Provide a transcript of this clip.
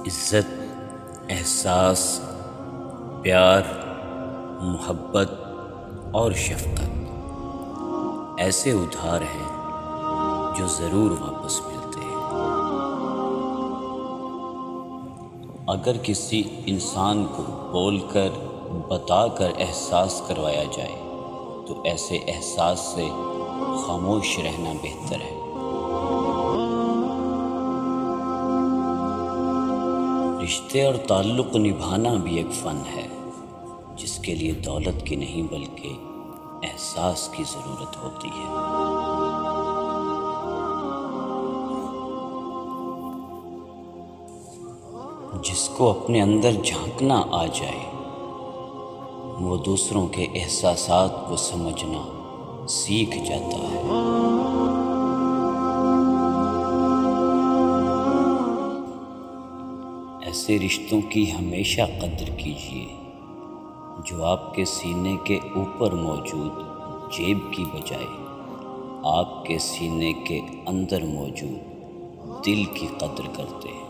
عزت، احساس، پیار، محبت اور شفقت ایسے ادھار ہیں جو ضرور واپس ملتے ہیں۔ اگر کسی انسان کو بول کر بتا کر احساس کروایا جائے تو ایسے احساس سے خاموش رہنا بہتر ہے۔ رشتے اور تعلق نبھانا بھی ایک فن ہے جس کے لیے دولت کی نہیں بلکہ احساس کی ضرورت ہوتی ہے۔ جس کو اپنے اندر جھانکنا آ جائے وہ دوسروں کے احساسات کو سمجھنا سیکھ جاتا ہے۔ ایسے رشتوں کی ہمیشہ قدر کیجیے جو آپ کے سینے کے اوپر موجود جیب کی بجائے آپ کے سینے کے اندر موجود دل کی قدر کرتے ہیں۔